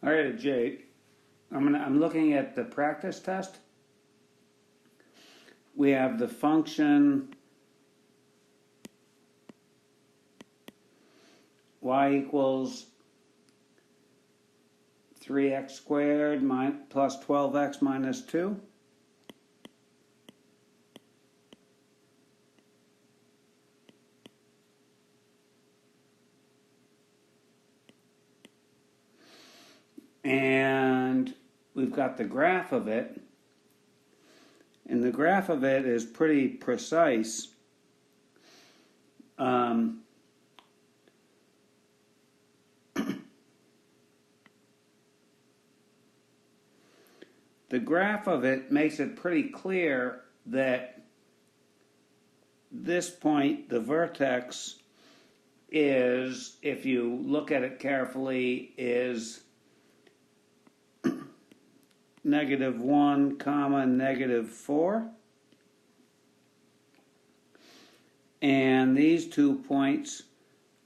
All right, Jay. I'm looking at the practice test. We have the function y equals 3x squared plus 12x minus 2. And we've got the graph of it. And the graph of it is pretty precise. The graph of it makes it pretty clear that this point, the vertex, is, if you look at it carefully, is -1, -4. And these 2 points,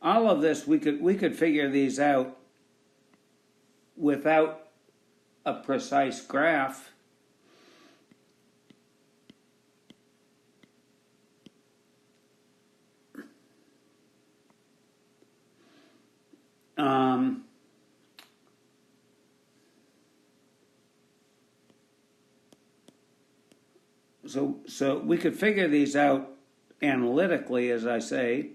all of this, we could figure these out without a precise graph. So we could figure these out analytically, as I say,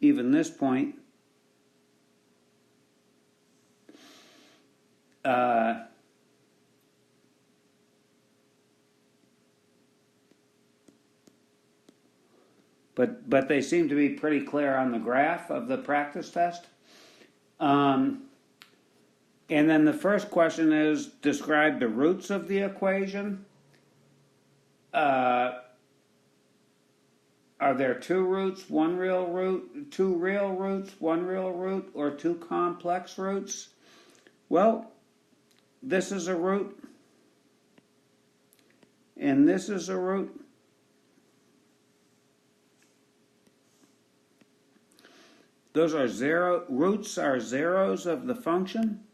even this point. But they seem to be pretty clear on the graph of the practice test. And then the first question is, describe the roots of the equation. Are there 2 roots, 1 real root, 2 real roots, 1 real root, or 2 complex roots? Well, this is a root, and this is a root. Those are roots are zeros of the function.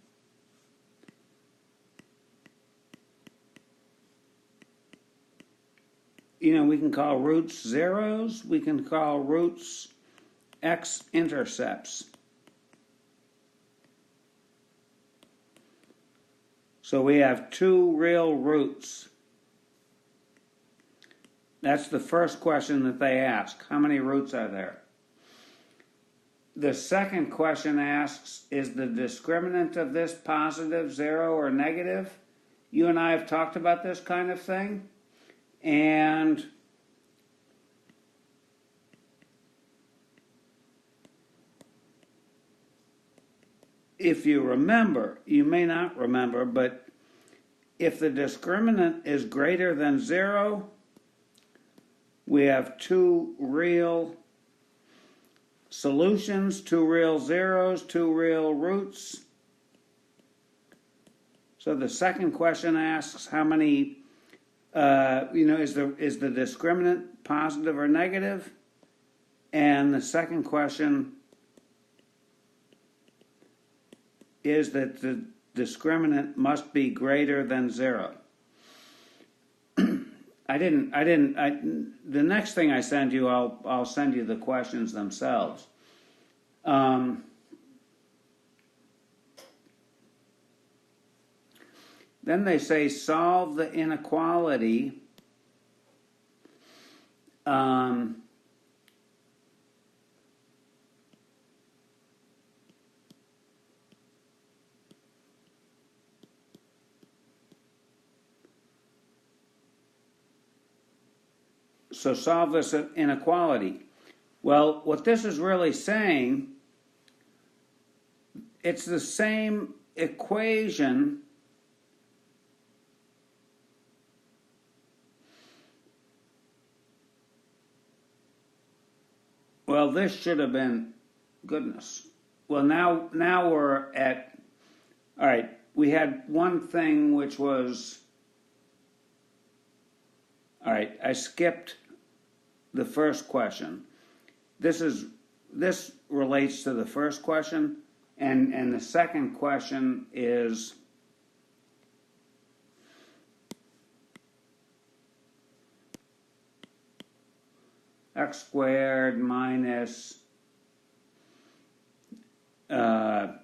We can call roots zeros. We can call roots x-intercepts. So we have 2 real roots. That's the first question that they ask. How many roots are there? The second question asks, is the discriminant of this positive, 0, or negative? You and I have talked about this kind of thing. And if you remember, you may not remember, but if the discriminant is greater than 0, we have 2 real solutions, 2 real zeros, 2 real roots. So the second question asks how many, is the discriminant positive or negative? And the second question is that the discriminant must be greater than 0. The next thing I send you, I'll send you the questions themselves. Then they say solve the inequality. So solve this inequality. Well, what this is really saying, it's the same equation Well, this should have been, goodness. Well, now we're at, all right, we had one thing which was, all right, I skipped the first question. This relates to the first question. And the second question is x squared minus 2x.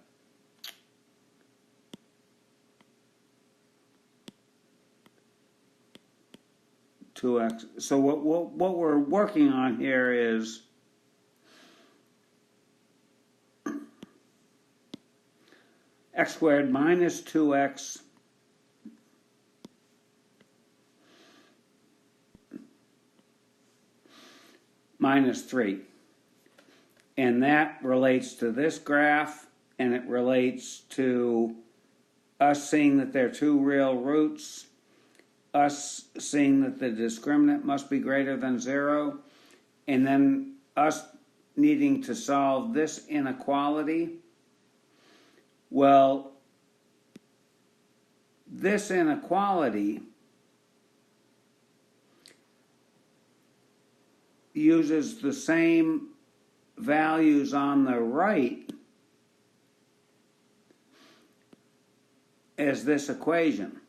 So what we're working on here is x squared minus 2x minus 3. And that relates to this graph, and it relates to us seeing that there are two real roots, us seeing that the discriminant must be greater than 0, and then us needing to solve this inequality. Well, this inequality uses the same values on the right as this equation.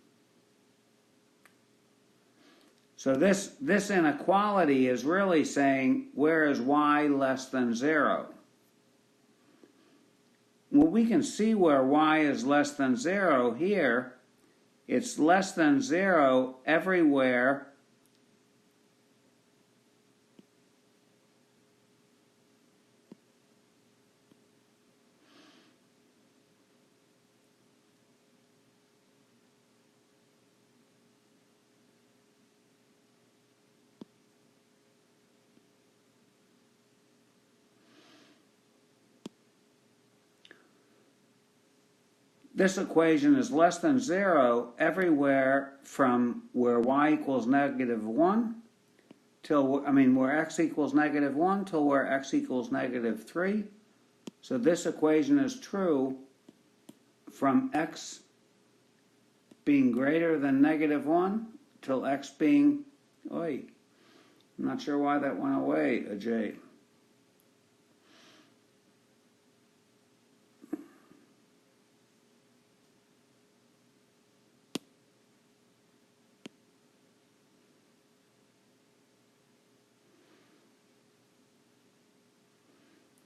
So this inequality is really saying, where is y less than 0? Well, we can see where y is less than 0 here. It's less than 0 everywhere this equation is less than 0 everywhere from where y equals -1 till, where x equals -1 till where x equals -3. So this equation is true from x being greater than -1 till x being, I'm not sure why that went away, Ajay.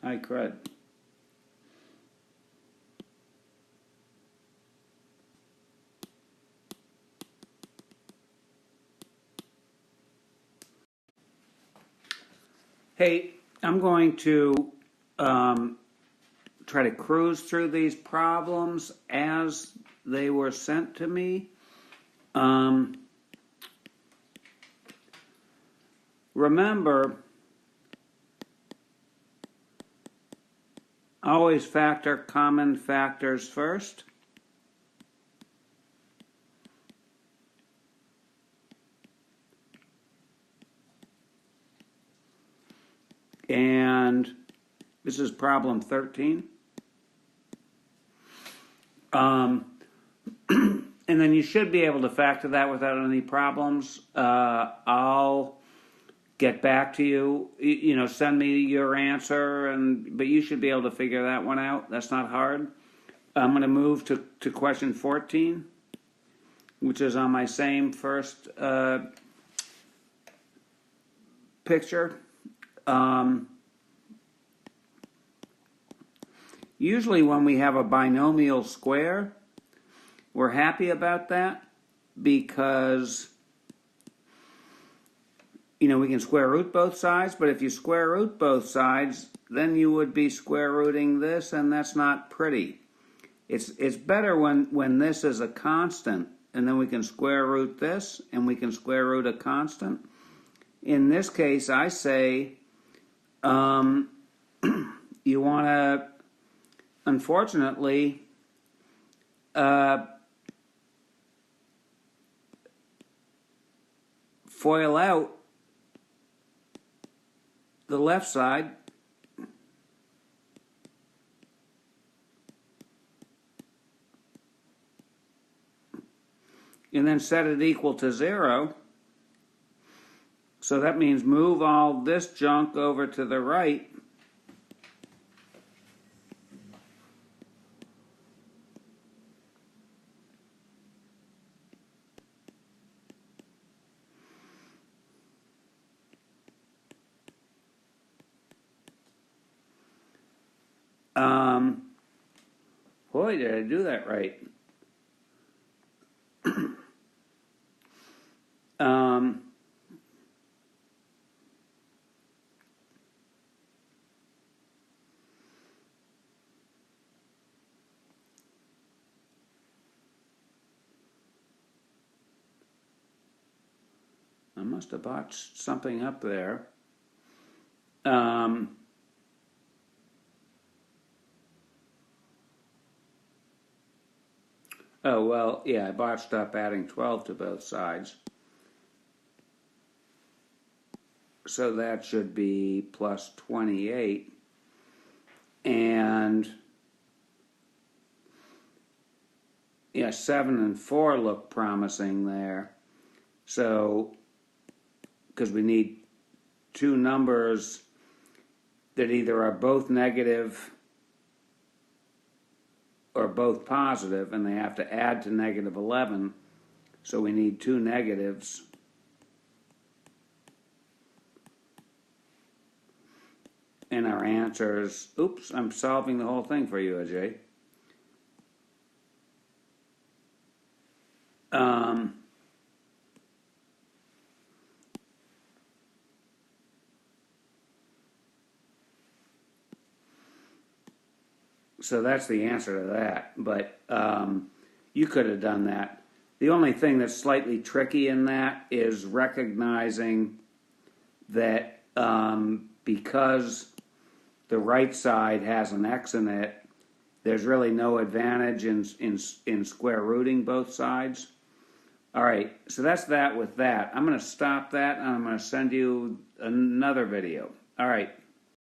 Hi, crud. Hey, I'm going to try to cruise through these problems as they were sent to me. Remember, always factor common factors first. And this is problem 13. And then you should be able to factor that without any problems. I'll get back to you, send me your answer, but you should be able to figure that one out. That's not hard. I'm going to move to question 14, which is on my same first picture. Usually when we have a binomial square, we're happy about that because we can square root both sides, but if you square root both sides, then you would be square rooting this, and that's not pretty. It's better when this is a constant, and then we can square root this, and we can square root a constant. In this case, I say you want to, unfortunately, FOIL out the left side and then set it equal to 0. So that means move all this junk over to the right. Boy, did I do that right. I must have botched something up there. Oh, well, yeah, I botched up adding 12 to both sides. So that should be plus 28. And, yeah, 7 and 4 look promising there. So, because we need two numbers that either are both negative or both positive, and they have to add to negative 11. So we need two negatives. And our answer is, oops, I'm solving the whole thing for you, Ajay. So that's the answer to that. But you could have done that. The only thing that's slightly tricky in that is recognizing that because the right side has an x in it, there's really no advantage in square rooting both sides. All right, so that's that with that. I'm going to stop that, and I'm going to send you another video. All right.